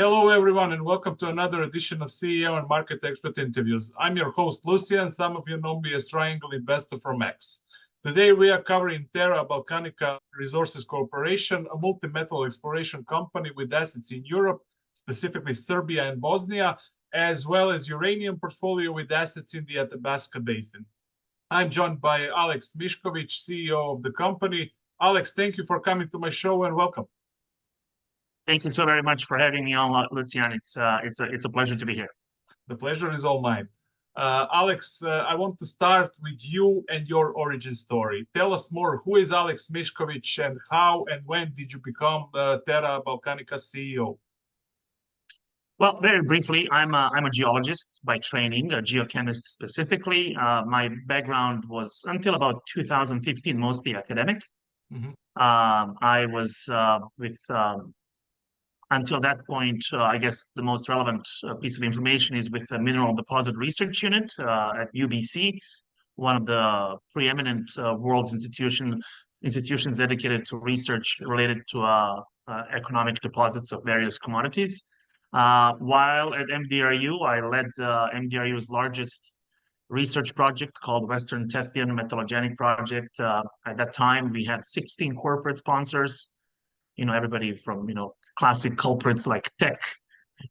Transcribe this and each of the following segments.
Hello, everyone, and welcome to another edition of CEO and Market Expert Interviews. I'm your host, Lucia, and some of you know me as Triangle Investor from X. Today, we are covering Terra Balcanica Resources Corporation, a multi-metal exploration company with assets in Europe, specifically Serbia and Bosnia, as well as uranium portfolio with assets in the Athabasca Basin. I'm joined by Alex Mišković, CEO of the company. Alex, thank you for coming to my show and welcome. Thank you so very much for having me on, Lucian. It's a pleasure to be here. The pleasure is all mine. Alex, I want to start with you and your origin story. Tell us more. Who is Alex Mišković, and how and when did you become Terra Balcanica CEO? Well, very briefly, I'm a geologist by training, a geochemist specifically. My background was, until about 2015, mostly academic. Mm-hmm. I was until that point, I guess the most relevant piece of information is with the Mineral Deposit Research Unit at UBC, one of the preeminent world's institutions dedicated to research related to economic deposits of various commodities. While at MDRU, I led MDRU's largest research project called Western Tethyan Metallogenic Project. At that time, we had 16 corporate sponsors. You know, everybody from, classic culprits like Tech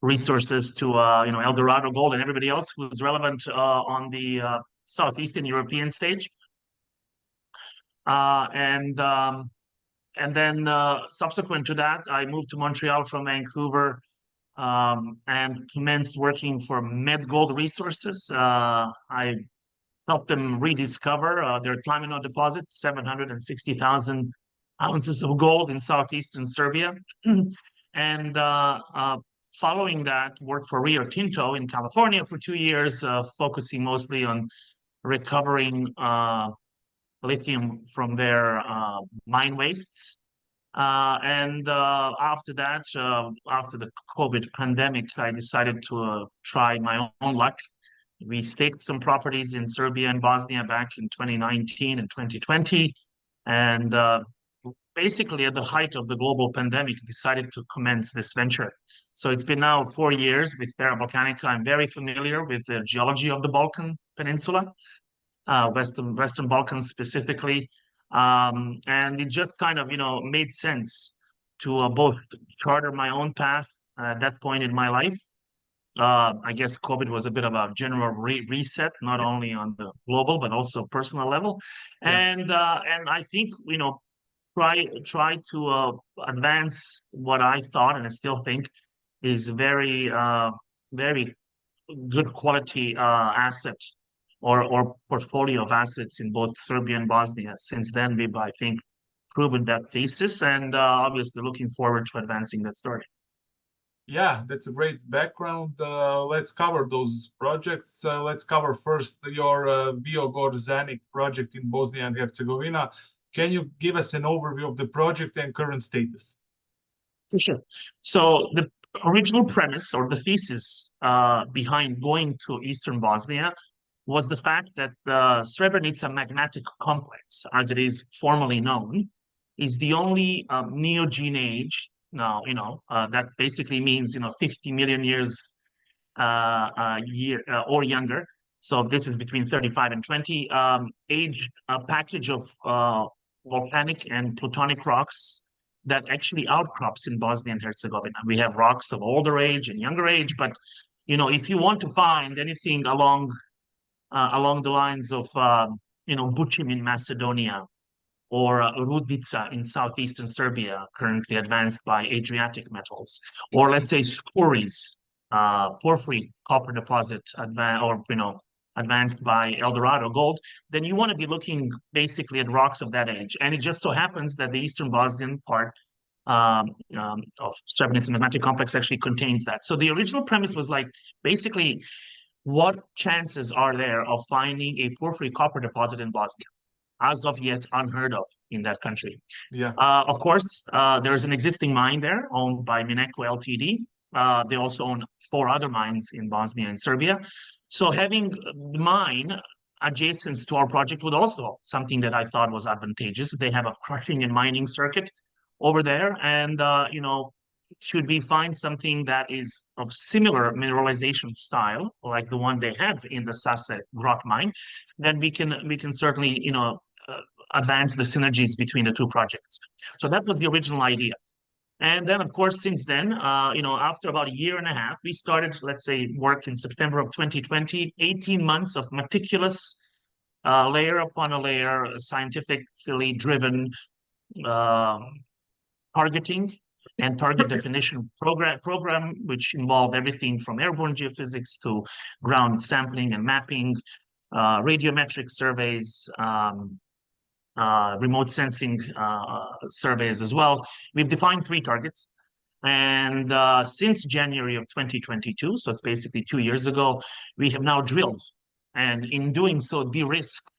Resources to, Eldorado Gold and everybody else who was relevant on the southeastern European stage. And then subsequent to that, I moved to Montreal from Vancouver and commenced working for Med Gold Resources. I helped them rediscover their Tlamino deposit, 760,000 ounces of gold in southeastern Serbia. And following that, worked for Rio Tinto in California for 2 years, focusing mostly on recovering lithium from their mine wastes. And after that, after the COVID pandemic, I decided to try my own luck. We staked some properties in Serbia and Bosnia back in 2019 and 2020. And basically at the height of the global pandemic, decided to commence this venture. So it's been now 4 years with Terra Balcanica. I'm very familiar with the geology of the Balkan Peninsula, Western Balkans specifically. And it just kind of, made sense to both charter my own path at that point in my life. I guess COVID was a bit of a general reset, not only on the global, but also personal level. Yeah. And I think, try to advance what I thought, and I still think, is very good quality asset or portfolio of assets in both Serbia and Bosnia. Since then, we've, I think, proven that thesis, and obviously looking forward to advancing that story. Yeah, that's a great background. Let's cover those projects. Let's cover first your Biogorzanik project in Bosnia and Herzegovina. Can you give us an overview of the project and current status? For sure. So the original premise or the thesis behind going to Eastern Bosnia was the fact that the Srebrenica magmatic complex, as it is formally known, is the only Neogene age now, that basically means, 50 million years or younger. So this is between 35 and 20, aged a package of volcanic and plutonic rocks that actually outcrops in Bosnia and Herzegovina. We have rocks of older age and younger age, but if you want to find anything along the lines of Bucim in Macedonia or Rudnica in southeastern Serbia, currently advanced by Adriatic Metals, or let's say Skouries, porphyry copper deposit, advanced by Eldorado Gold, then you want to be looking basically at rocks of that age. And it just so happens that the Eastern Bosnian part of Srebrenica magmatic complex actually contains that. So the original premise was basically, what chances are there of finding a porphyry copper deposit in Bosnia? As of yet unheard of in that country. Yeah. Of course, there is an existing mine there owned by Mineco Ltd. They also own 4 other mines in Bosnia and Serbia. So having the mine adjacent to our project was also something that I thought was advantageous. They have a crushing and mining circuit over there, and should we find something that is of similar mineralization style, like the one they have in the Sase Grot mine, then we can certainly, advance the synergies between the two projects. So that was the original idea. And then, of course, since then, after about a year and a half, we started, let's say, work in September of 2020, 18 months of meticulous layer upon a layer, scientifically driven targeting and target definition program, which involved everything from airborne geophysics to ground sampling and mapping, radiometric surveys, remote sensing surveys as well. We've defined 3 targets. And since January of 2022, so it's basically 2 years ago, we have now drilled. And in doing so, de-risked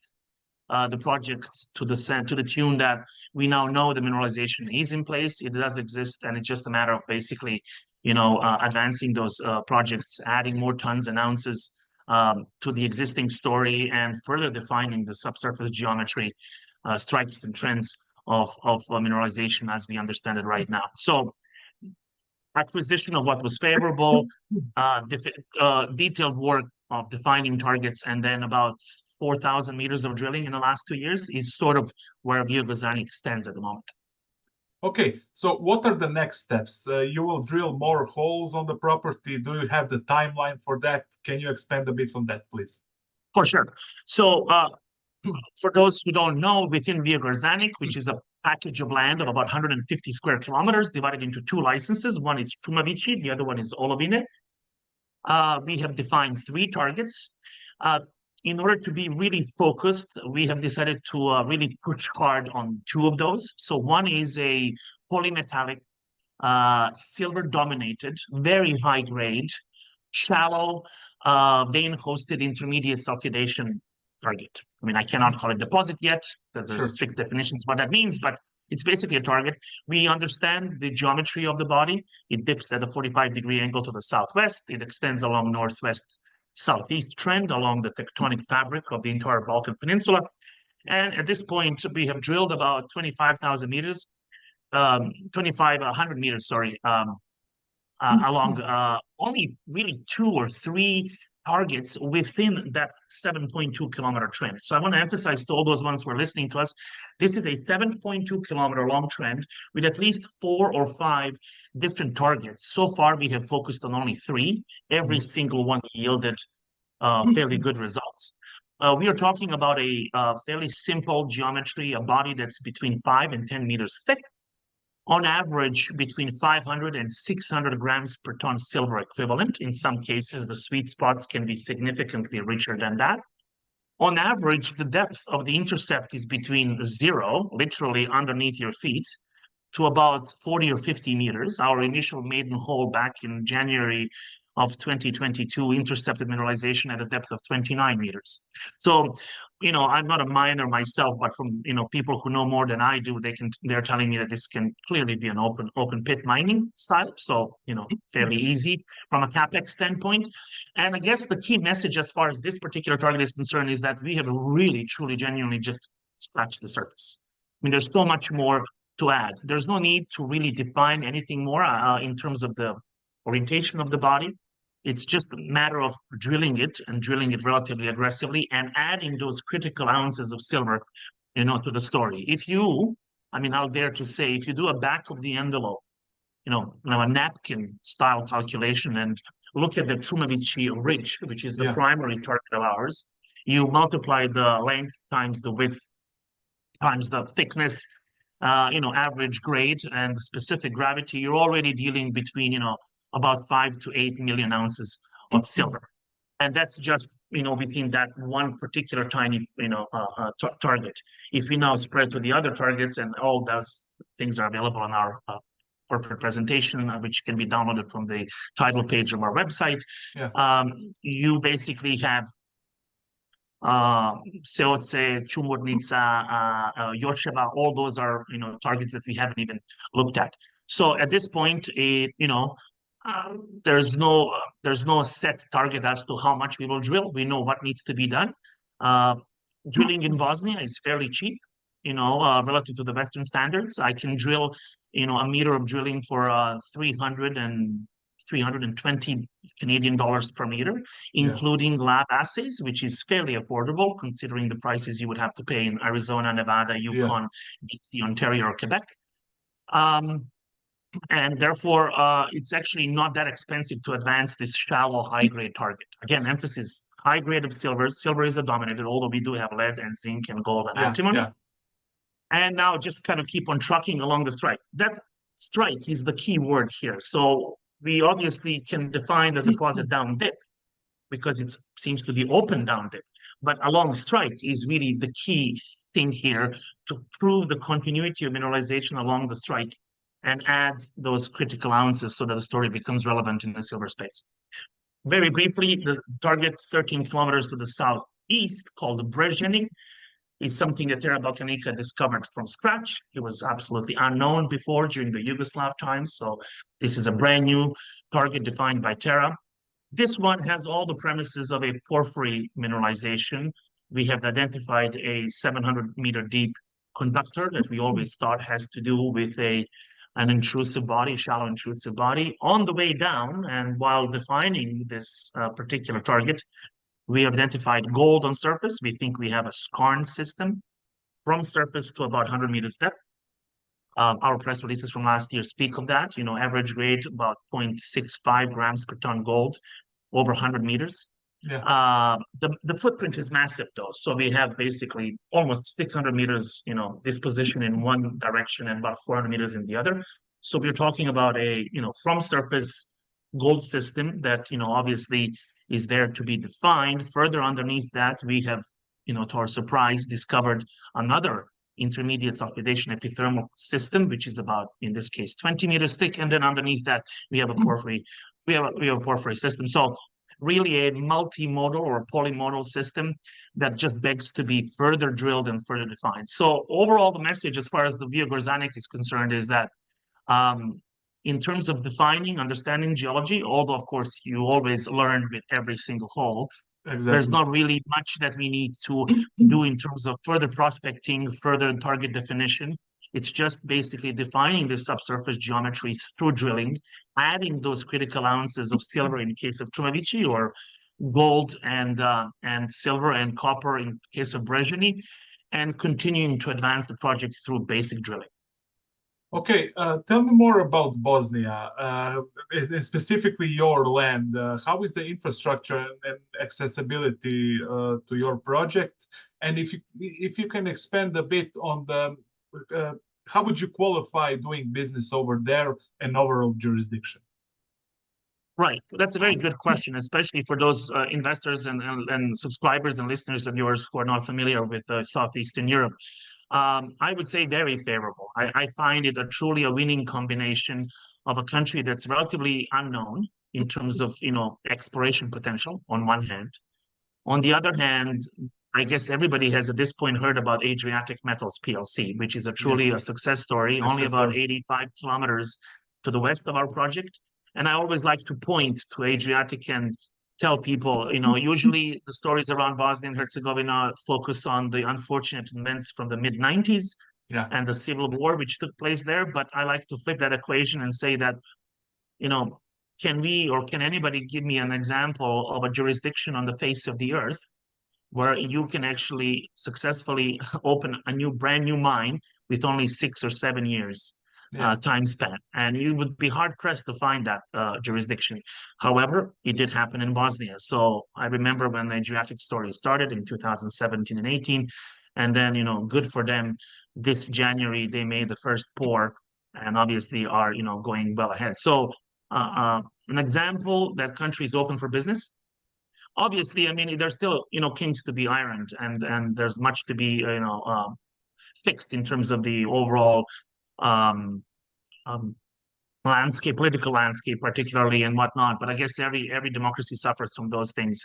the projects to the tune that we now know the mineralization is in place, it does exist, and it's just a matter of basically, advancing those projects, adding more tons and ounces to the existing story, and further defining the subsurface geometry, strikes and trends of mineralization as we understand it right now. So acquisition of what was favorable, detailed work of defining targets, and then about 4,000 meters of drilling in the last 2 years is sort of where Biogazani stands at the moment. Okay, so what are the next steps? You will drill more holes on the property. Do you have the timeline for that? Can you expand a bit on that, please? For sure. So for those who don't know, within Biogazani, which is a package of land of about 150 square kilometers divided into 2 licenses, one is Čumavići, the other one is Olovine. We have defined 3 targets. In order to be really focused, we have decided to really push hard on 2 of those. So one is a polymetallic, silver-dominated, very high-grade, shallow, vein-hosted intermediate sulfidation target. I mean, I cannot call it deposit yet, because there's strict definitions what that means, but it's basically a target. We understand the geometry of the body. It dips at a 45-degree angle to the southwest. It extends along northwest-southeast trend along the tectonic fabric of the entire Balkan Peninsula. And at this point, we have drilled about 25,000 meters, 2,500 meters, sorry, along only really 2 or 3 targets within that 7.2 kilometer trend. So I want to emphasize to all those ones who are listening to us, this is a 7.2 kilometer long trend with at least 4 or 5 different targets. So far, we have focused on only 3. Every single one yielded fairly good results. We are talking about a fairly simple geometry, a body that's between 5 and 10 meters thick, on average between 500 and 600 grams per ton silver equivalent. In some cases, the sweet spots can be significantly richer than that. On average, the depth of the intercept is between 0, literally underneath your feet, to about 40 or 50 meters. Our initial maiden hole back in January of 2022 intercepted mineralization at a depth of 29 meters. So, I'm not a miner myself, but from, people who know more than I do, they're telling me that this can clearly be an open pit mining style. So, fairly easy from a CapEx standpoint. And I guess the key message as far as this particular target is concerned is that we have really, truly, genuinely just scratched the surface. I mean, there's so much more to add. There's no need to really define anything more in terms of the orientation of the body. It's just a matter of drilling it and drilling it relatively aggressively and adding those critical ounces of silver, to the story. I'll dare to say, if you do a back of the envelope, a napkin style calculation and look at the Čumavići ridge, which is the primary target of ours, you multiply the length times the width times the thickness, average grade and specific gravity, you're already dealing between, about 5 to 8 million ounces of silver. And that's just, within that one particular tiny, target. If we now spread to the other targets, and all those things are available on our corporate presentation, which can be downloaded from the title page of our website, you basically have Seoce, Čumurnica, Joševa, all those are, targets that we haven't even looked at. So at this point, there's no set target as to how much we will drill. We know what needs to be done. Drilling in Bosnia is fairly cheap. relative to the Western standards. I can drill, a meter of drilling for 320 Canadian dollars per meter, including lab assays, which is fairly affordable considering the prices you would have to pay in Arizona, Nevada, Yukon, BC, Ontario, or Quebec. And therefore, it's actually not that expensive to advance this shallow, high-grade target. Again, emphasis, high grade of silver. Silver is a dominated, although we do have lead and zinc and gold and antimony. And now just kind of keep on trucking along the strike. That strike is the key word here. So we obviously can define the deposit down dip because it seems to be open down dip. But along strike is really the key thing here to prove the continuity of mineralization along the strike and add those critical ounces so that the story becomes relevant in the silver space. Very briefly, the target 13 kilometers to the southeast, called the Brezheny, is something that Terra Balcanica discovered from scratch. It was absolutely unknown before during the Yugoslav times. So this is a brand new target defined by Terra. This one has all the premises of a porphyry mineralization. We have identified a 700-meter deep conductor that we always thought has to do with an intrusive body, shallow intrusive body. On the way down, and while defining this particular target, we have identified gold on surface. We think we have a skarn system from surface to about 100 meters depth. Our press releases from last year speak of that. Average grade about 0.65 grams per ton gold over 100 meters. The footprint is massive though. So we have basically almost 600 meters, disposition in one direction and about 400 meters in the other. So we're talking about a, from surface gold system that, obviously is there to be defined. Further underneath that, we have, to our surprise, discovered another intermediate sulfidation epithermal system, which is about, in this case, 20 meters thick. And then underneath that, we have a porphyry, we have a porphyry system. So really a multimodal or polymodal system that just begs to be further drilled and further defined. So overall, the message as far as the Via Gorzanic is concerned is that in terms of defining, understanding geology, although of course you always learn with every single hole, there's not really much that we need to do in terms of further prospecting, further target definition. It's just basically defining the subsurface geometry through drilling, adding those critical ounces of silver in case of Mišković, or gold and silver and copper in case of Brezheny, and continuing to advance the project through basic drilling. Okay, tell me more about Bosnia, and specifically your land. How is the infrastructure and accessibility to your project? And if you can expand a bit on the how would you qualify doing business over there and overall jurisdiction? Right, that's a very good question, especially for those investors and subscribers and listeners of yours who are not familiar with Southeastern Europe. I would say very favorable. I find it truly a winning combination of a country that's relatively unknown in terms of, exploration potential on one hand. On the other hand, I guess everybody has at this point heard about Adriatic Metals PLC, which is truly a success story, only about 85 kilometers to the west of our project. And I always like to point to Adriatic and tell people, usually the stories around Bosnia and Herzegovina focus on the unfortunate events from the mid-90s and the civil war which took place there. But I like to flip that equation and say that, can we or can anybody give me an example of a jurisdiction on the face of the earth where you can actually successfully open a brand new mine with only 6 or 7 years time span? And you would be hard pressed to find that jurisdiction. However, it did happen in Bosnia. So I remember when the Adriatic story started in 2017 and 18, and then, good for them, this January, they made the first pour and obviously are, going well ahead. So an example that country is open for business. Obviously, I mean, there's still, kinks to be ironed, and there's much to be, fixed in terms of the overall landscape, political landscape, particularly, and whatnot. But I guess every democracy suffers from those things.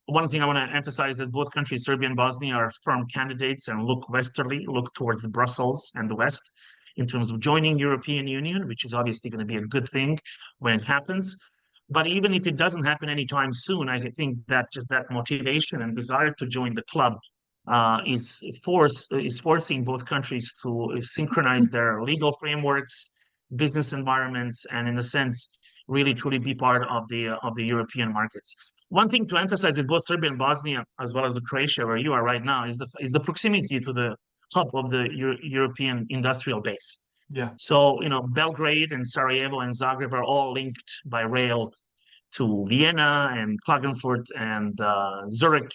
One thing I want to emphasize is that both countries, Serbia and Bosnia, are firm candidates and look westerly, look towards Brussels and the West in terms of joining European Union, which is obviously going to be a good thing when it happens. But even if it doesn't happen anytime soon, I think that just that motivation and desire to join the club is forcing both countries to synchronize their legal frameworks, business environments, and in a sense, really truly be part of the European markets. One thing to emphasize with both Serbia and Bosnia, as well as the Croatia, where you are right now, is the proximity to the hub of the European industrial base. Yeah. So, Belgrade and Sarajevo and Zagreb are all linked by rail to Vienna and Klagenfurt and Zurich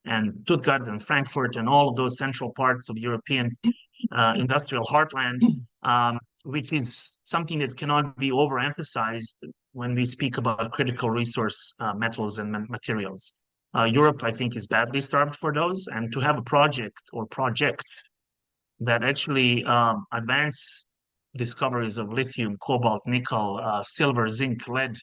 and Stuttgart and Frankfurt and all of those central parts of European industrial heartland, which is something that cannot be overemphasized when we speak about critical resource metals and materials. Europe, I think, is badly starved for those, and to have a project or projects that actually advance discoveries of lithium, cobalt, nickel, silver, zinc, lead,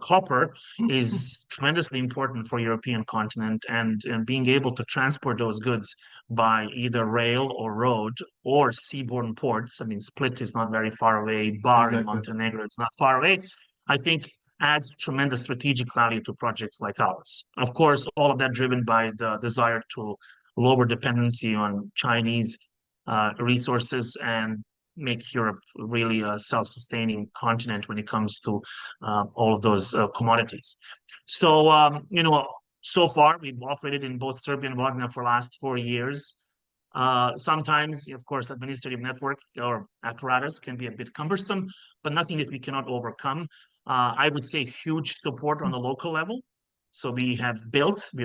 copper is tremendously important for European continent, and being able to transport those goods by either rail or road or seaborne ports. I mean, Split is not very far away. Bar in Montenegro is not far away. I think adds tremendous strategic value to projects like ours. Of course, all of that driven by the desire to lower dependency on Chinese resources and make Europe really a self-sustaining continent when it comes to all of those commodities. So, so far we've operated in both Serbia and Bosnia for the last 4 years. Sometimes, of course, administrative network or apparatus can be a bit cumbersome, but nothing that we cannot overcome. I would say huge support on the local level. So we've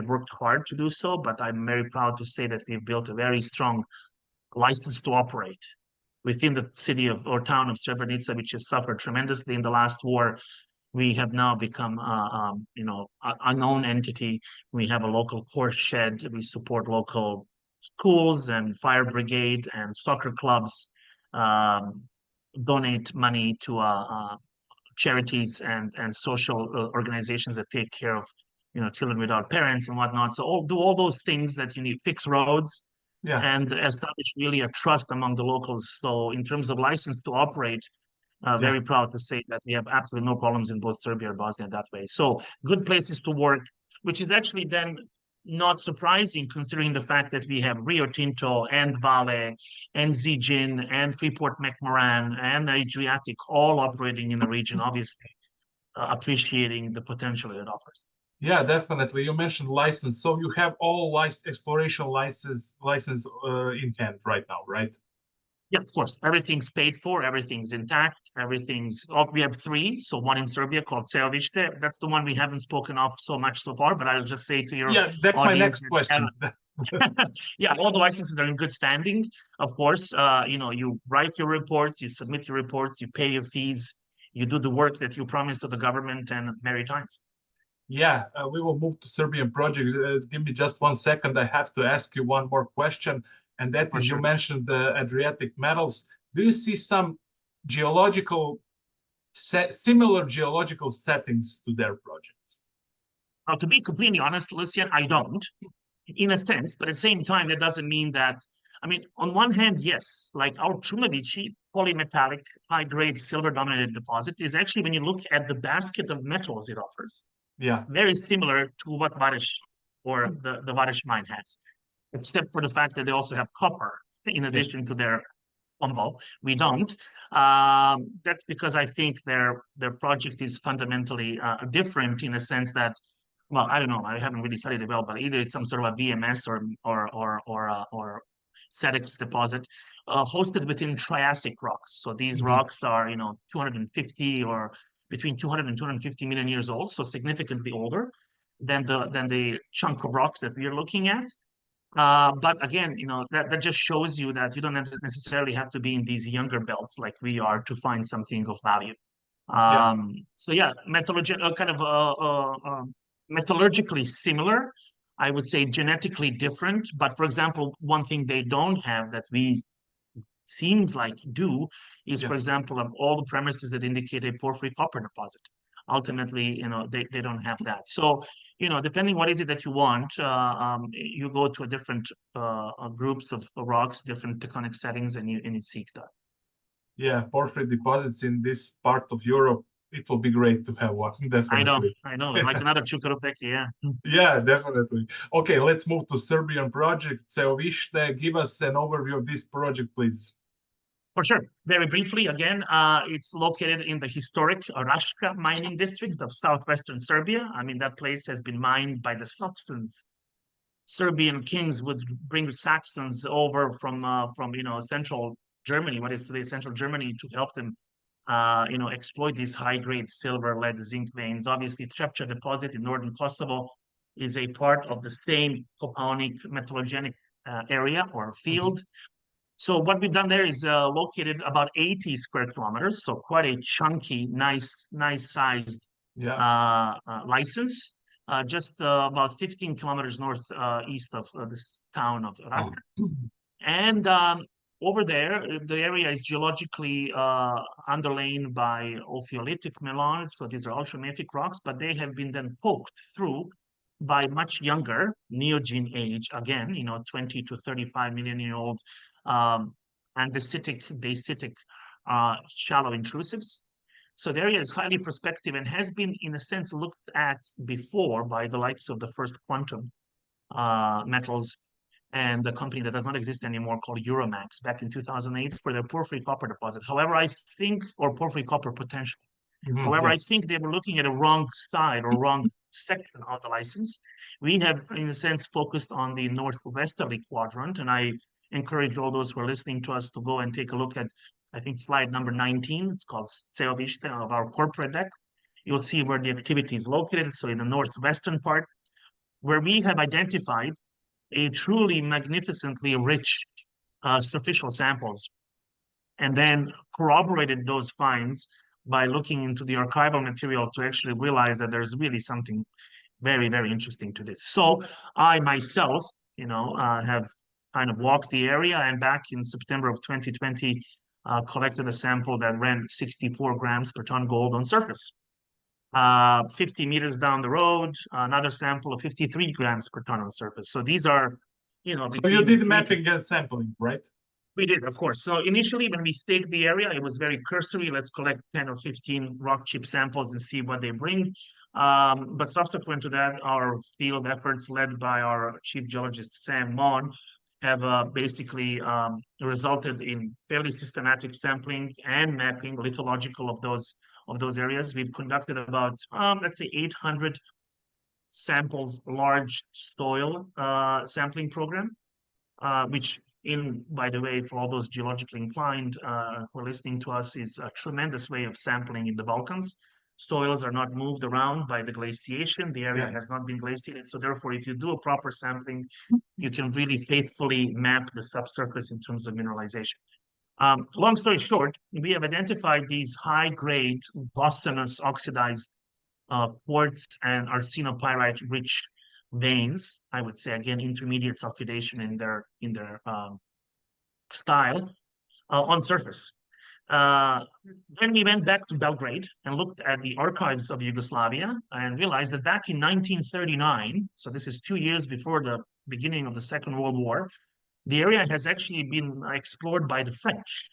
worked hard to do so, but I'm very proud to say that we've built a very strong license to operate within the city or town of Srebrenica, which has suffered tremendously in the last war. We have now become, a known entity. We have a local course shed. We support local schools and fire brigade and soccer clubs, donate money to charities and social organizations that take care of, children without parents and whatnot. So do all those things that you need, fix roads, and establish really a trust among the locals. So in terms of license to operate, very proud to say that we have absolutely no problems in both Serbia and Bosnia that way. So good places to work, which is actually then not surprising considering the fact that we have Rio Tinto and Vale and Zijin and Freeport-McMoRan and Adriatic all operating in the region, obviously appreciating the potential it offers. Yeah, definitely. You mentioned license. So you have all exploration license in hand right now, right? Yeah, of course. Everything's paid for. Everything's intact. We have 3. So one in Serbia called Mišković. That's the one we haven't spoken of so much so far, but I'll just say to your that's my next question. Yeah, all the licenses are in good standing. Of course, you write your reports, you submit your reports, you pay your fees, you do the work that you promised to the government, and merry times. Yeah, we will move to Serbian project. Give me just 1 second. I have to ask you one more question, and that is, you mentioned the Adriatic Metals. Do you see some similar geological settings to their projects? Now, to be completely honest, Lucian, I don't, in a sense, but at the same time, that doesn't mean that. I mean, on one hand, yes, like our Čumavići polymetallic high-grade silver-dominated deposit is actually, when you look at the basket of metals it offers, very similar to what Vareš or the Vareš mine has, except for the fact that they also have copper in addition to their combo. We don't. That's because I think their project is fundamentally different in the sense that, well, I don't know, I haven't really studied it well, but either it's some sort of a VMS or SEDEX deposit hosted within Triassic rocks. So these rocks are, 250 or between 200 and 250 million years old, so significantly older than the chunk of rocks that we are looking at. But again, that just shows you that you don't necessarily have to be in these younger belts like we are to find something of value. So yeah, metallurgically similar, I would say genetically different. But for example, one thing they don't have that we seems like do is, for example, of all the premises that indicate a porphyry copper deposit. Ultimately, they don't have that. So, depending what is it that you want, you go to a different groups of rocks, different tectonic settings, and you seek that. Yeah, porphyry deposits in this part of Europe it will be great to have one, definitely. I know, like another Čukarupeki, yeah. Yeah, definitely. Okay, let's move to Serbian project. Ceovište, give us an overview of this project, please. For sure. Very briefly, again, it's located in the historic Raška mining district of southwestern Serbia. I mean, that place has been mined by the Saxons. Serbian kings would bring Saxons over from central Germany, what is today central Germany, to help them exploit these high-grade silver, lead, zinc veins. Obviously, Trepča deposit in northern Kosovo is a part of the same Kopaonik metallogenic area or field. So what we've done there is located about 80 square kilometers, so quite a chunky, nice sized license, just about 15 kilometers north east of this town of Raška. And over there, the area is geologically underlain by ophiolitic melange, so these are ultramafic rocks, but they have been then poked through by much younger Neogene age, again, 20 to 35 million year old andesitic, dacite, shallow intrusives. So the area is highly prospective and has been, in a sense, looked at before by the likes of the first quantum metals and the company that does not exist anymore called Euromax back in 2008 for their porphyry copper deposit. However, I think, or porphyry copper potential. However, I think they were looking at a wrong side or wrong section of the license. We have, in a sense, focused on the northwesterly quadrant, and I encourage all those who are listening to us to go and take a look at, I think, slide number 19. It's called Ceovište of our corporate deck. You'll see where the activity is located. So in the northwestern part, where we have identified a truly magnificently rich superficial samples, and then corroborated those finds by looking into the archival material to actually realize that there's really something very, very interesting to this. So I myself, have kind of walked the area, and back in September of 2020, collected a sample that ran 64 grams per ton gold on surface. 50 meters down the road, another sample of 53 grams per ton on surface. So these are, So you did mapping and sampling, right? We did, of course. So initially, when we staked the area, it was very cursory. Let's collect 10 or 15 rock chip samples and see what they bring. But subsequent to that, our field efforts led by our chief geologist, Sam Mon, have basically resulted in fairly systematic sampling and mapping, lithological of those areas. We've conducted about, let's say, 800 samples, large soil sampling program. Which, by the way, for all those geologically inclined who are listening to us, is a tremendous way of sampling in the Balkans. Soils are not moved around by the glaciation. The area has not been glaciated. So therefore, if you do a proper sampling, you can really faithfully map the subsurface in terms of mineralization. Long story short, we have identified these high-grade bostonous oxidized quartz and arsenopyrite-rich veins, I would say, again, intermediate sulfidation in their style on surface. Then we went back to Belgrade and looked at the archives of Yugoslavia and realized that back in 1939, so this is 2 years before the beginning of the Second World War, the area has actually been explored by the French.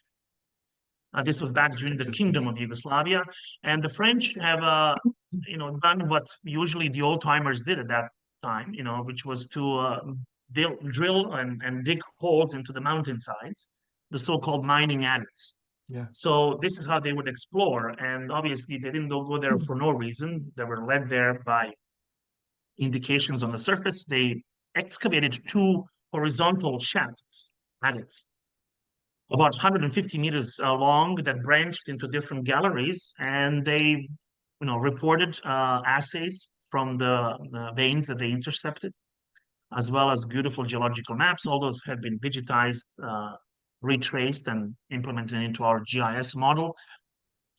This was back during the Kingdom of Yugoslavia, and the French have done what usually the old timers did at that time, which was to drill and dig holes into the mountainsides, the so-called mining adits. So this is how they would explore, and obviously they didn't go there for no reason. They were led there by indications on the surface. They excavated 2 horizontal shafts, adits, about 150 meters long, that branched into different galleries, and they reported assays from the veins that they intercepted, as well as beautiful geological maps. All those have been digitized, retraced, and implemented into our GIS model.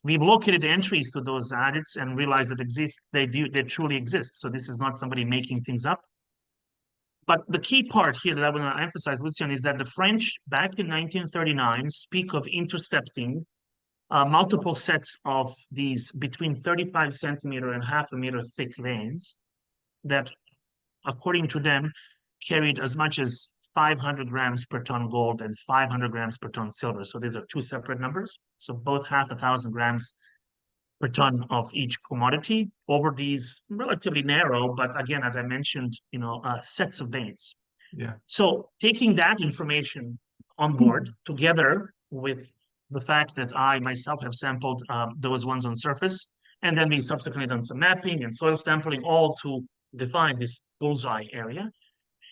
We've located entries to those adits and realized that they truly exist. So this is not somebody making things up. But the key part here that I want to emphasize, Lucian, is that the French, back in 1939, speak of intercepting multiple sets of these between 35 centimeter and half a meter thick veins that, according to them, carried as much as 500 grams per ton gold and 500 grams per ton silver. So these are 2 separate numbers. So both half 1,000 grams per ton of each commodity over these relatively narrow, but again, as I mentioned, sets of veins. Yeah. So taking that information on board together with the fact that I myself have sampled those ones on surface, and then we subsequently done some mapping and soil sampling, all to define this bullseye area.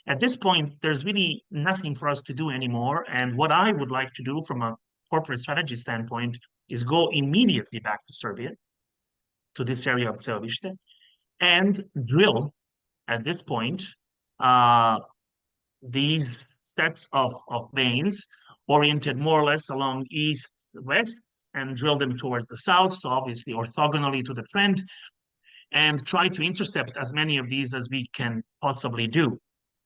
At this point, there's really nothing for us to do anymore. And what I would like to do from a corporate strategy standpoint is go immediately back to Serbia, to this area of Mišković, and drill at this point these sets of veins oriented more or less along east-west and drill them towards the south, so obviously orthogonally to the trend, and try to intercept as many of these as we can possibly do.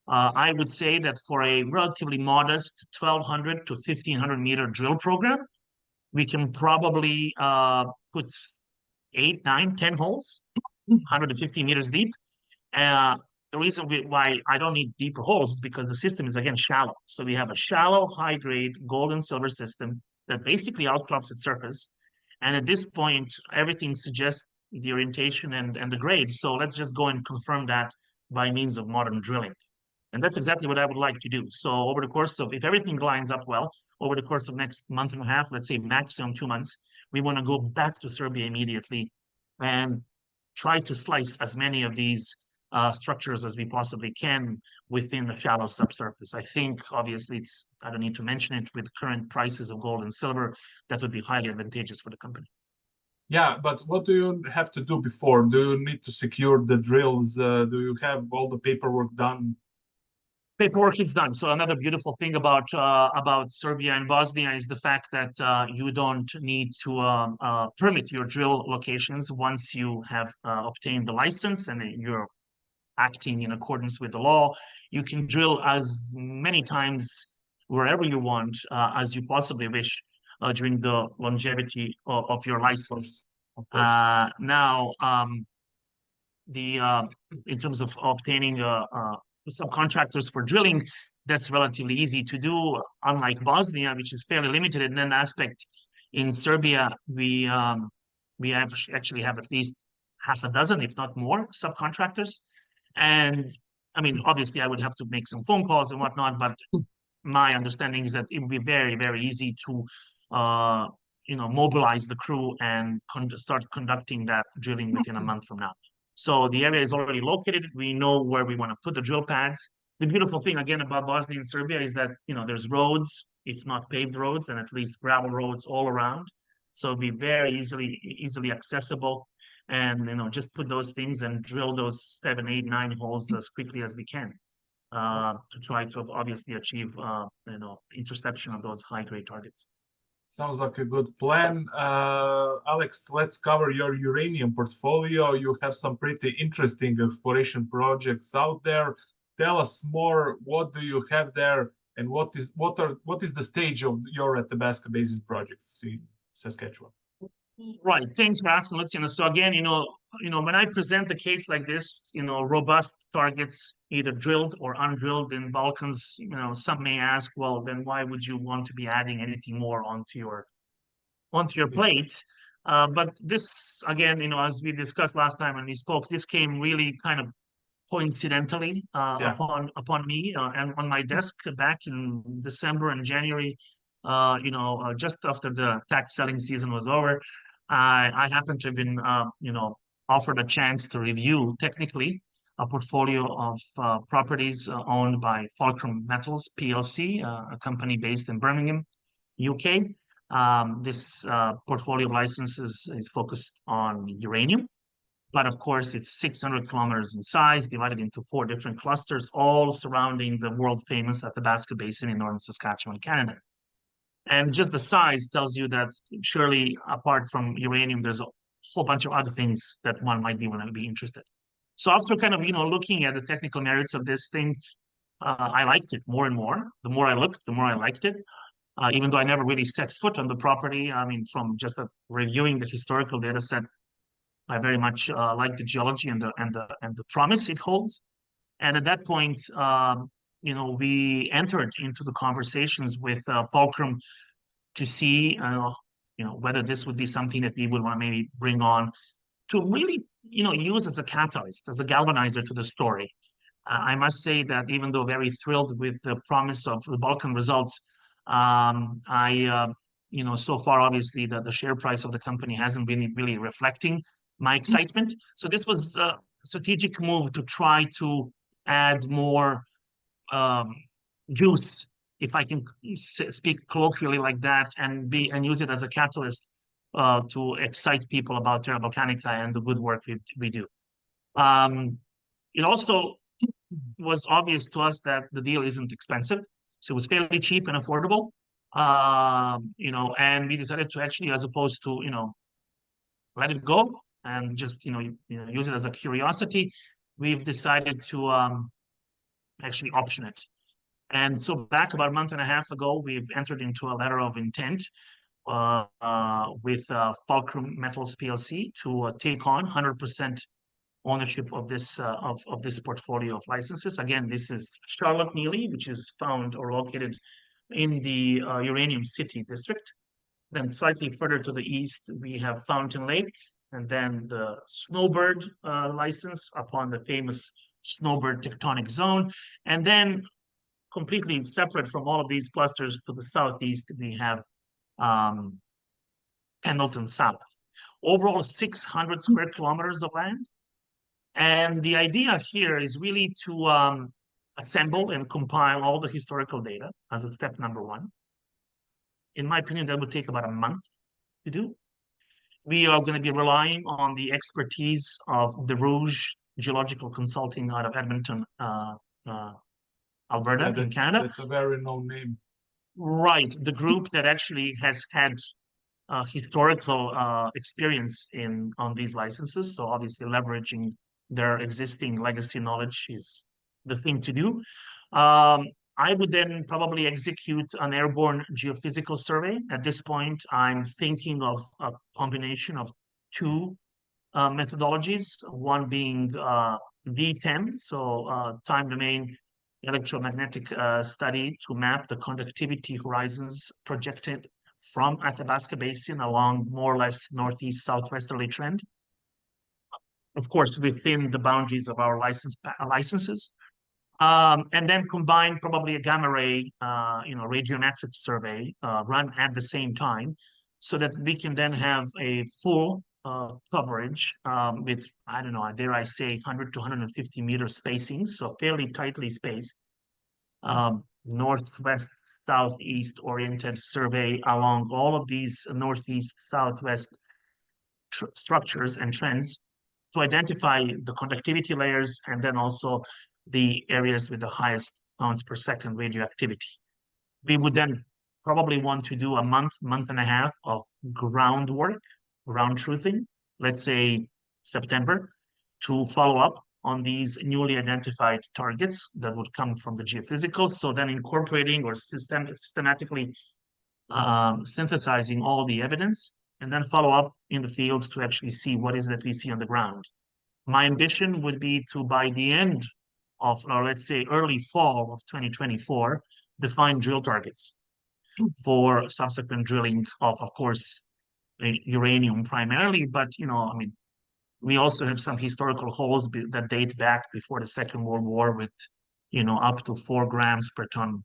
I would say that for a relatively modest 1,200 to 1,500 meter drill program, we can probably put 8, 9, 10 holes, 150 meters deep. The reason why I don't need deeper holes is because the system is, again, shallow. So we have a shallow, high-grade gold and silver system that basically outcrops its surface. And at this point, everything suggests the orientation and the grade. So let's just go and confirm that by means of modern drilling. And that's exactly what I would like to do. So over the course of, if everything lines up well, over the course of next month and a half, let's say maximum 2 months, we want to go back to Serbia immediately and try to slice as many of these structures as we possibly can within the shallow subsurface. I think, obviously, I don't need to mention it, with current prices of gold and silver, that would be highly advantageous for the company. Yeah, but what do you have to do before? Do you need to secure the drills? Do you have all the paperwork done? Paperwork is done. So another beautiful thing about Serbia and Bosnia is the fact that you don't need to permit your drill locations once you have obtained the license and you're acting in accordance with the law. You can drill as many times wherever you want as you possibly wish during the longevity of your license. Now, in terms of obtaining subcontractors for drilling, that's relatively easy to do, unlike Bosnia, which is fairly limited in that aspect. In Serbia, we actually have at least half a dozen, if not more, subcontractors. And I mean, obviously, I would have to make some phone calls and whatnot, but my understanding is that it would be very, very easy to mobilize the crew and start conducting that drilling within a month from now. So the area is already located. We know where we want to put the drill pads. The beautiful thing, again, about Bosnia and Serbia is that, there's roads, if not paved roads, and at least gravel roads all around. So it'll be very easily accessible. And, just put those things and drill those 7, 8, 9 holes as quickly as we can to try to obviously achieve, interception of those high-grade targets. Sounds like a good plan. Alex, let's cover your uranium portfolio. You have some pretty interesting exploration projects out there. Tell us more. What do you have there, and what is the stage of your Athabasca Basin projects in Saskatchewan? Right. Thanks for asking, Luciano. So again, when I present the case like this, robust targets, either drilled or undrilled in Balkans, some may ask, well, then why would you want to be adding anything more onto your plate? But this, again, as we discussed last time when we spoke, this came really kind of coincidentally upon me and on my desk back in December and January, just after the tax selling season was over. I happened to have been, offered a chance to review technically a portfolio of properties owned by Fulcrum Metals PLC, a company based in Birmingham, UK. This portfolio of licenses is focused on uranium, but of course it's 600 kilometers in size, divided into 4 different clusters, all surrounding the world famous Athabasca Basin in northern Saskatchewan, Canada. And just the size tells you that surely, apart from uranium, there's a whole bunch of other things that one might want to be interested. So after kind of, looking at the technical merits of this thing, I liked it more and more. The more I looked, the more I liked it. Even though I never really set foot on the property, I mean, from just reviewing the historical data set, I very much like the geology and the promise it holds. And at that point, we entered into the conversations with Fulcrum to see, whether this would be something that we would want to maybe bring on to really, use as a catalyst, as a galvanizer to the story. I must say that even though very thrilled with the promise of the Balkan results, so far, obviously, the share price of the company hasn't been really reflecting my excitement. So this was a strategic move to try to add more juice, if I can speak colloquially like that, and use it as a catalyst to excite people about Terra Balcanica and the good work we do. It also was obvious to us that the deal isn't expensive, so it was fairly cheap and affordable. And we decided to actually, as opposed to let it go and just use it as a curiosity, we've decided to actually option it. And so back about a month and a half ago, we've entered into a letter of intent with Fulcrum Metals PLC to take on 100% ownership of this portfolio of licenses. Again, this is Charlotte Neely, which is found or located in the Uranium City district. Then slightly further to the east, we have Fountain Lake, and then the Snowbird license upon the famous Snowbird tectonic zone. And then completely separate from all of these clusters to the southeast, we have Pendleton South. Overall, 600 square kilometers of land. And the idea here is really to assemble and compile all the historical data as a step number one. In my opinion, that would take about a month to do. We are going to be relying on the expertise of the Rouge Geological Consulting out of Edmonton, Alberta, in Canada. That's a very known name. Right. The group that actually has had historical experience on these licenses. So obviously leveraging their existing legacy knowledge is the thing to do. I would then probably execute an airborne geophysical survey. At this point, I'm thinking of a combination of two methodologies, one being V10, so time domain electromagnetic study to map the conductivity horizons projected from Athabasca Basin along more or less northeast southwesterly trend. Of course, within the boundaries of our licenses. And then combine probably a gamma ray, radiometric survey run at the same time, so that we can then have a full coverage with, I don't know, dare I say, 100 to 150 meter spacing, so fairly tightly spaced, northwest, southeast oriented survey along all of these northeast, southwest structures and trends to identify the conductivity layers and then also the areas with the highest pounds per second radioactivity. We would then probably want to do a month and a half of groundwork, ground truthing, let's say September, to follow up on these newly identified targets that would come from the geophysicals. So then incorporating or systematically synthesizing all the evidence, and then follow up in the field to actually see what is that we see on the ground. My ambition would be to, by the end of, or let's say early fall of 2024, define drill targets for subsequent drilling of course, uranium primarily, but we also have some historical holes that date back before the Second World War with, up to 4 grams per ton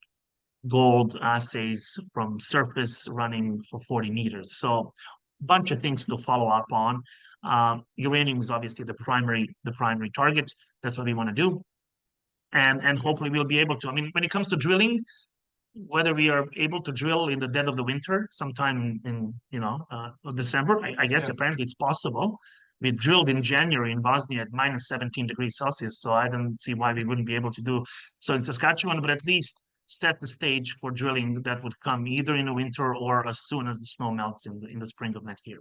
gold assays from surface running for 40 meters. So a bunch of things to follow up on. Uranium is obviously the primary target. That's what we want to do. And hopefully we'll be able to, when it comes to drilling, whether we are able to drill in the dead of the winter, sometime in, December, I guess apparently it's possible. We drilled in January in Bosnia at minus 17 degrees Celsius. So I don't see why we wouldn't be able to do so in Saskatchewan, but at least set the stage for drilling that would come either in the winter or as soon as the snow melts in the spring of next year.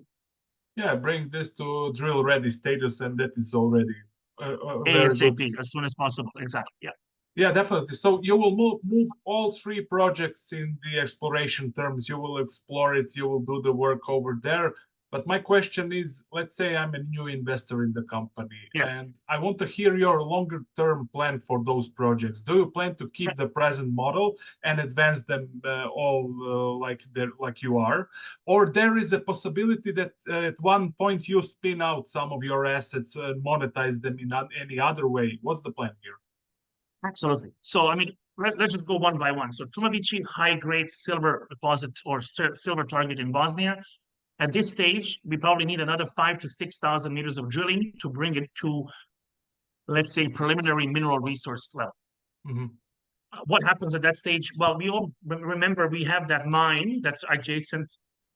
Yeah, bring this to drill ready status, and that is already ASAP, as soon as possible. Exactly. Yeah. Yeah, definitely. So you will move all 3 projects in the exploration terms. You will explore it. You will do the work over there. But my question is, let's say I'm a new investor in the company, Yes. and I want to hear your longer term plan for those projects. Do you plan to keep the present model and advance them all like you are? Or there is a possibility that at one point you spin out some of your assets and monetize them in any other way? What's the plan here? Absolutely. So, I mean, let's just go one by one. So, Tumavici, high-grade silver deposit or silver target in Bosnia. At this stage, we probably need another 5,000 to 6,000 meters of drilling to bring it to, let's say, preliminary mineral resource level. Mm-hmm. What happens at that stage? Well, we all remember we have that mine that's adjacent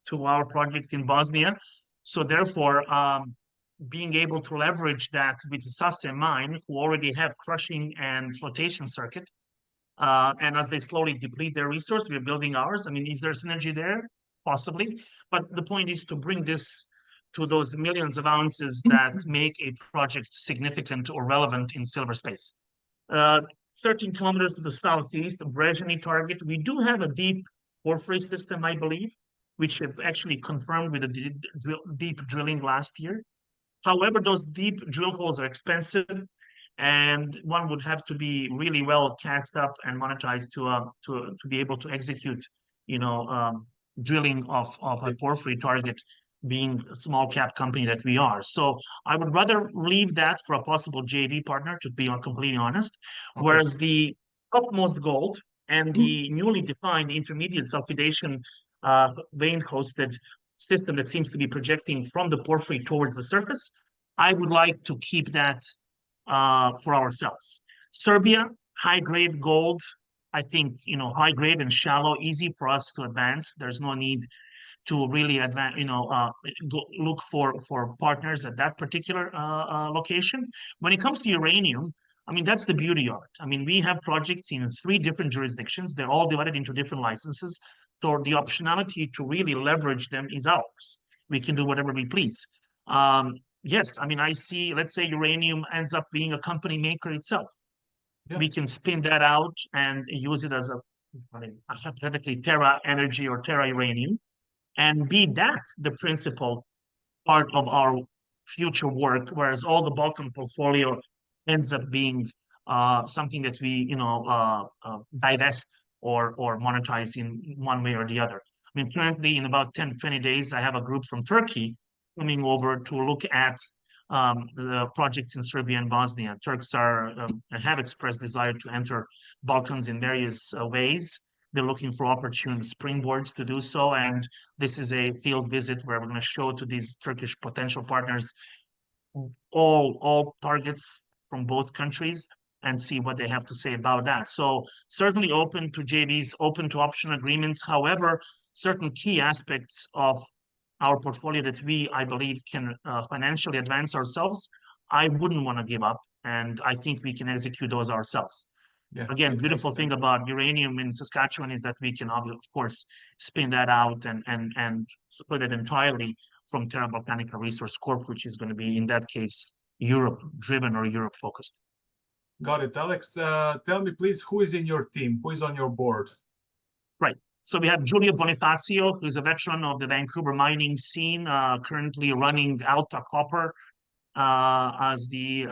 to our project in Bosnia. So therefore, being able to leverage that with the Sase mine, who already have crushing and flotation circuit, and as they slowly deplete their resource, we're building ours. I mean, is there synergy there? Possibly. But the point is to bring this to those millions of ounces that make a project significant or relevant in silver space. 13 kilometers to the southeast, the Brezhny target. We do have a deep porphyry system, I believe, which have actually confirmed with the deep drilling last year. However, those deep drill holes are expensive, and one would have to be really well cast up and monetized to be able to execute, drilling of a porphyry target, being a small cap company that we are. So I would rather leave that for a possible JV partner, to be completely honest. Okay. Whereas the topmost gold and the newly defined intermediate sulfidation vein hosted system that seems to be projecting from the porphyry towards the surface, I would like to keep that for ourselves. Serbia, high grade gold. I think, high grade and shallow, easy for us to advance. There's no need to really advance, look for partners at that particular location. When it comes to uranium, I mean, that's the beauty of it. I mean, we have projects in 3 different jurisdictions. They're all divided into different licenses. So the optionality to really leverage them is ours. We can do whatever we please. Yes, I mean, I see, let's say uranium ends up being a company maker itself. Yeah. We can spin that out and use it as a hypothetically Terra Energy or Terra Uranium, and be that the principal part of our future work, whereas all the Balkan portfolio ends up being something that we, divest or monetize in one way or the other. I mean, currently in about 10, 20 days, I have a group from Turkey coming over to look at the projects in Serbia and Bosnia. Turks have expressed desire to enter Balkans in various ways. They're looking for opportune springboards to do so. And this is a field visit where we're going to show to these Turkish potential partners all targets from both countries and see what they have to say about that. So certainly open to JVs, open to option agreements. However, certain key aspects of our portfolio that I believe, can financially advance ourselves, I wouldn't want to give up. And I think we can execute those ourselves. Yeah, again, beautiful thing about uranium in Saskatchewan is that we can, of course, spin that out and split it entirely from Terra Balcanica Resource Corp, which is going to be, in that case, Europe-driven or Europe-focused. Got it. Alex, tell me, please, who is in your team? Who is on your board? Right. So we have Giulio Bonifacio, who's a veteran of the Vancouver mining scene, currently running Alta Copper as the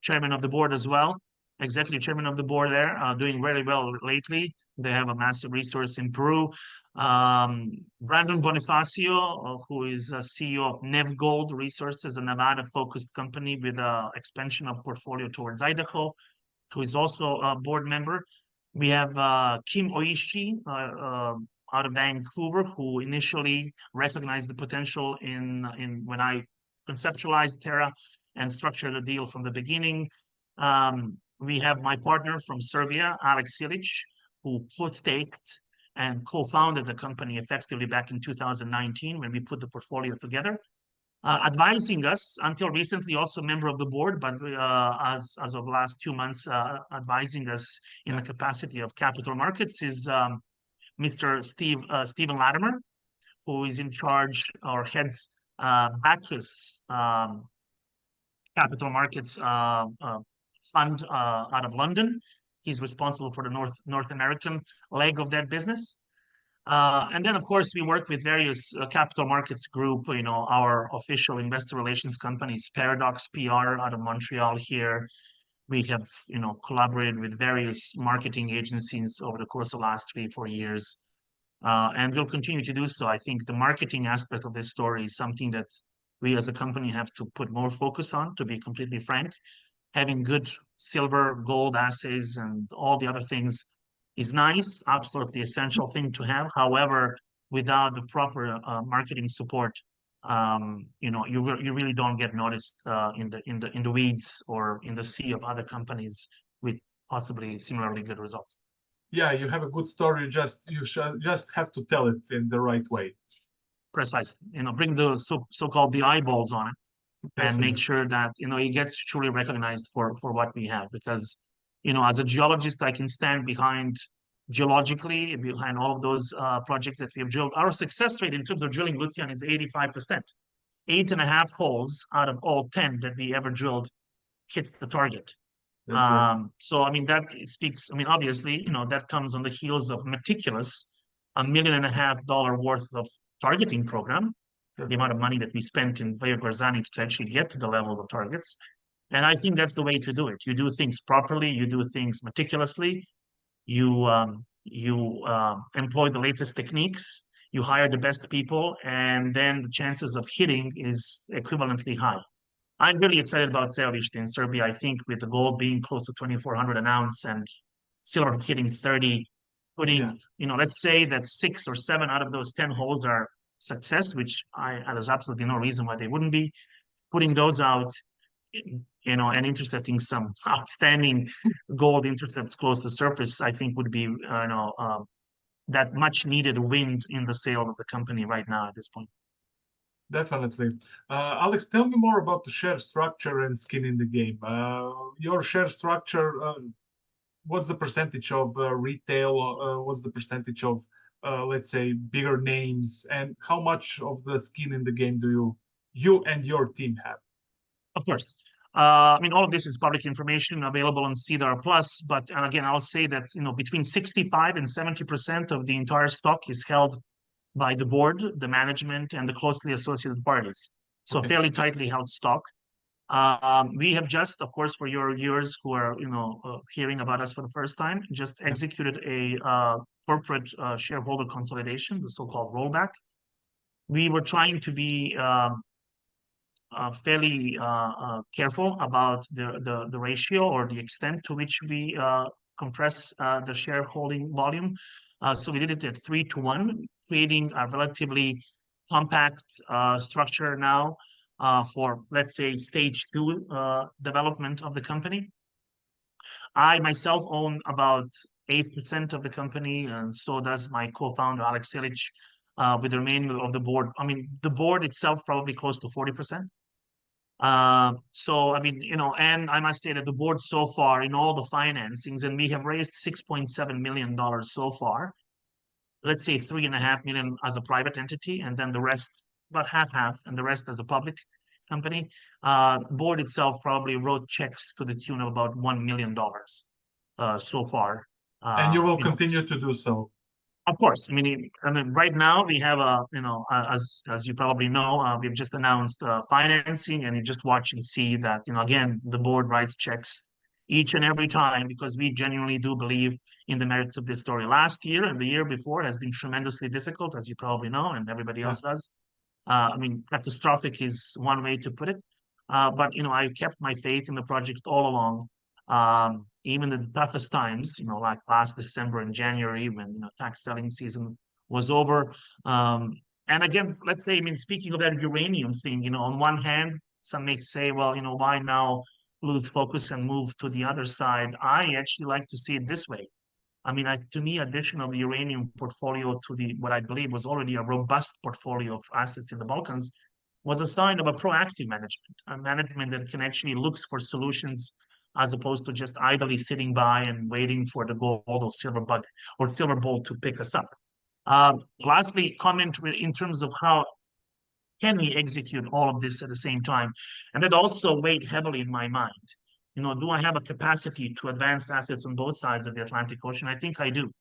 chairman of the board as well. Executive chairman of the board there, doing very well lately. They have a massive resource in Peru. Brandon Bonifacio, who is a CEO of Nev Gold Resources, a Nevada-focused company with expansion of portfolio towards Idaho, who is also a board member. We have Kim Oishi out of Vancouver, who initially recognized the potential in when I conceptualized Terra and structured the deal from the beginning. We have my partner from Serbia, Aleksandar, who staked and co-founded the company effectively back in 2019 when we put the portfolio together. Advising us, until recently also member of the board, but as of last 2 months, advising us in the capacity of capital markets is Mr. Stephen Latimer, who is in charge or heads Bacchus Capital Markets fund out of London. He's responsible for the North American leg of that business. And then, of course, we work with various capital markets group, our official investor relations companies, Paradox PR out of Montreal here. We have, collaborated with various marketing agencies over the course of the last 3-4 years. And we'll continue to do so. I think the marketing aspect of this story is something that we as a company have to put more focus on, to be completely frank. Having good silver, gold assays and all the other things is nice, absolutely essential thing to have. However, without the proper marketing support, you really don't get noticed in the weeds or in the sea of other companies with possibly similarly good results. Yeah, you have a good story. You should just have to tell it in the right way. Precisely. Bring the so-called the eyeballs on it. And make Definitely. sure that it gets truly recognized for what we have. Because as a geologist, I can stand geologically behind all of those projects that we have drilled. Our success rate in terms of drilling Lucian is 85%. 8.5 holes out of all 10 that we ever drilled hits the target. That's great. So I mean that speaks. I mean, obviously, that comes on the heels of meticulous $1.5 million worth of targeting program. Sure. The amount of money that we spent in Vaja Grzanic to actually get to the level of targets. And I think that's the way to do it. You do things properly, you do things meticulously, you employ the latest techniques, you hire the best people, and then the chances of hitting is equivalently high. I'm really excited about Mišković in Serbia. I think with the gold being close to 2,400 an ounce and silver hitting 30, putting, let's say that 6 or 7 out of those 10 holes are success, which there's absolutely no reason why they wouldn't be. Putting those out, and intercepting some outstanding gold intercepts close to surface, I think would be, that much needed wind in the sail of the company right now at this point. Definitely. Alex, tell me more about the share structure and skin in the game. Your share structure, what's the percentage of retail? What's the percentage of, let's say, bigger names? And how much of the skin in the game do you and your team have? Of course. I mean, all of this is public information available on CDR Plus, but and again, I'll say that between 65 and 70% of the entire stock is held by the board, the management, and the closely associated parties. So Okay. fairly tightly held stock. We have just, of course, for your viewers who are hearing about us for the first time, just executed a corporate shareholder consolidation, the so-called rollback. We were trying to be fairly careful about the ratio or the extent to which we compress the shareholding volume. So we did it at 3-to-1, creating a relatively compact structure now for, let's say, stage 2 development of the company. I myself own about 8% of the company, and so does my co-founder Aleksandar, with the remainder of the board. I mean, the board itself probably close to 40%. So I mean, and I must say that the board so far in all the financings, and we have raised $6.7 million so far. Let's say 3.5 million as a private entity, and then the rest, about half, and the rest as a public company. Board itself probably wrote checks to the tune of about $1 million so far. And you will continue to do so. Of course. I mean, right now we have as you probably know, we've just announced financing, and you just watch and see that, again, the board writes checks each and every time because we genuinely do believe in the merits of this story. Last year and the year before has been tremendously difficult, as you probably know, and everybody else does. I mean, catastrophic is one way to put it. But, I kept my faith in the project all along. Even the toughest times, like last December and January when tax selling season was over. And again, let's say, I mean, speaking of that uranium thing, on one hand, some may say, well, why now lose focus and move to the other side? I actually like to see it this way. I mean, to me, addition of the uranium portfolio to what I believe was already a robust portfolio of assets in the Balkans was a sign of a proactive management, a management that can actually looks for solutions as opposed to just idly sitting by and waiting for the gold or silver bug or silver bolt to pick us up. Lastly, comment in terms of how can we execute all of this at the same time? And that also weighed heavily in my mind. Do I have a capacity to advance assets on both sides of the Atlantic Ocean? I think I do.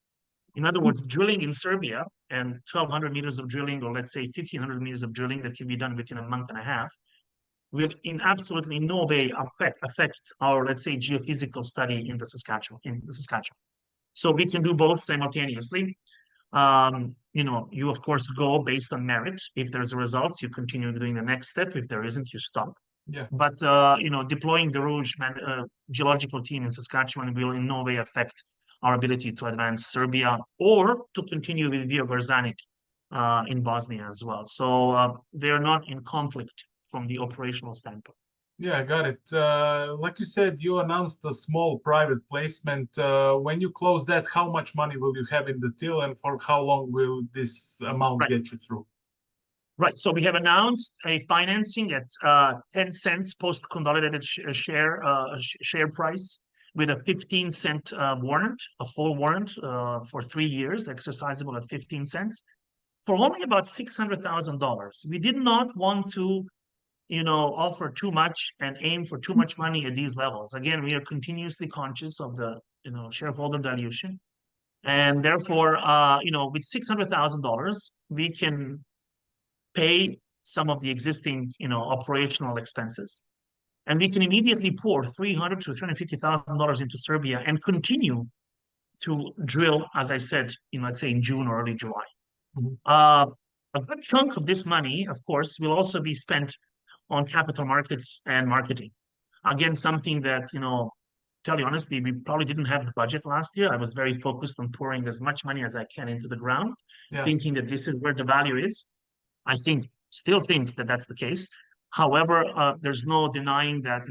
In other words, drilling in Serbia and 1,200 meters of drilling, or let's say 1,500 meters of drilling that can be done within a month and a half, will in absolutely no way affect our, let's say, geophysical study in Saskatchewan. So we can do both simultaneously. You of course go based on merit. If there's results, you continue doing the next step. If there isn't, you stop. Yeah. But deploying the Rouge geological team in Saskatchewan will in no way affect our ability to advance Serbia or to continue with Via Garzanic in Bosnia as well. So they're not in conflict from the operational standpoint. Yeah, I got it. Like you said, you announced a small private placement. When you close that, how much money will you have in the till, and for how long will this amount get you through? Right. So we have announced a financing at 10 cents post-consolidated share price with a 15-cent warrant, a full warrant for 3 years, exercisable at 15 cents, for only about $600,000. We did not want to offer too much and aim for too much money at these levels. Again, we are continuously conscious of the shareholder dilution, and therefore with $600,000 we can pay some of the existing operational expenses, and we can immediately pour $300,000 to $350,000 into Serbia and continue to drill, as I said, let's say in June or early July. A good chunk of this money, of course, will also be spent on capital markets and marketing. Again, something that, tell you honestly, we probably didn't have the budget last year. I was very focused on pouring as much money as I can into the ground, thinking that this is where the value is. I still think that that's the case. However, there's no denying that,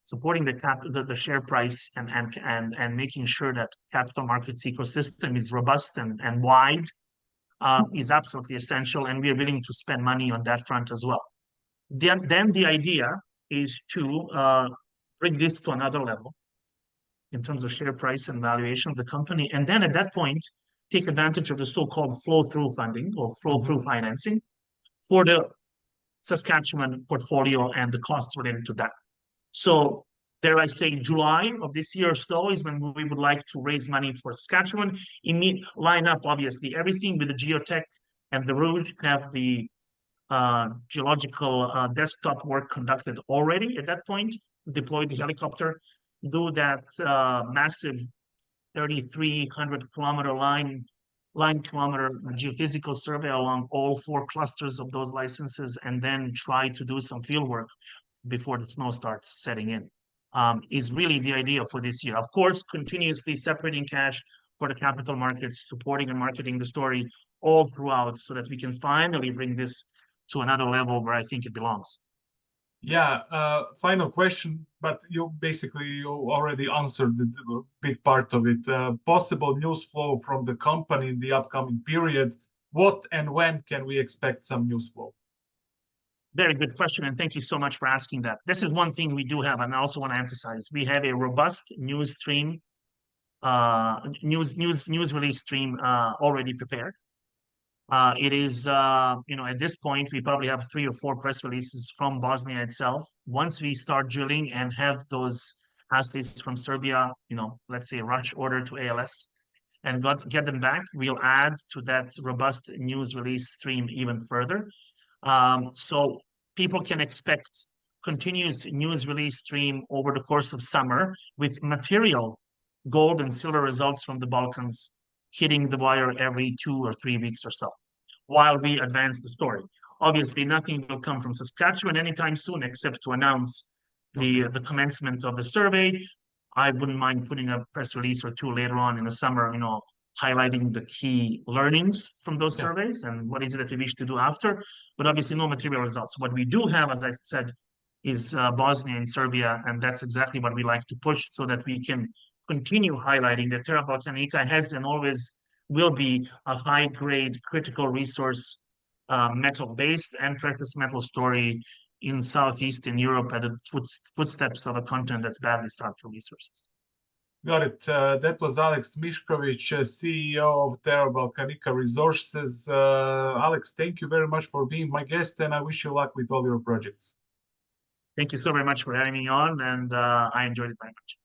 supporting the share price and making sure that capital markets ecosystem is robust and wide is absolutely essential, and we are willing to spend money on that front as well. Then the idea is to bring this to another level in terms of share price and valuation of the company. And then at that point, take advantage of the so-called flow-through funding or flow-through financing for the Saskatchewan portfolio and the costs related to that. So dare I say July of this year or so is when we would like to raise money for Saskatchewan, line up obviously everything with the geotech and the Rouge, have the geological desktop work conducted already at that point, deploy the helicopter, do that massive 3,300 kilometer line kilometer geophysical survey along all 4 clusters of those licenses, and then try to do some field work before the snow starts setting in, is really the idea for this year. Of course, continuously separating cash for the capital markets, supporting and marketing the story all throughout, so that we can finally bring this to another level where I think it belongs. Yeah, final question, but you already answered the big part of it. Possible news flow from the company in the upcoming period. What and when can we expect some news flow? Very good question, and thank you so much for asking that. This is one thing we do have, and I also want to emphasize: we have a robust news stream, news release stream already prepared. It is, at this point, we probably have 3 or 4 press releases from Bosnia itself. Once we start drilling and have those assays from Serbia, let's say rush order to ALS, and get them back, we'll add to that robust news release stream even further. So people can expect continuous news release stream over the course of summer with material gold and silver results from the Balkans hitting the wire every 2 or 3 weeks or so while we advance the story. Obviously, nothing will come from Saskatchewan anytime soon except to announce the commencement of the survey. I wouldn't mind putting a press release or 2 later on in the summer, highlighting the key learnings from those surveys and what is it that we wish to do after, but obviously no material results. What we do have, as I said, is Bosnia and Serbia, and that's exactly what we like to push so that we can continue highlighting that Terra Balcanica has and always will be a high-grade critical resource metal-based and precious metal story in southeastern Europe at the footsteps of a continent that's badly starved for resources. Got it. That was Alex Mišković, CEO of Terra Balcanica Resources. Alex, thank you very much for being my guest, and I wish you luck with all your projects. Thank you so very much for having me on, and I enjoyed it very much.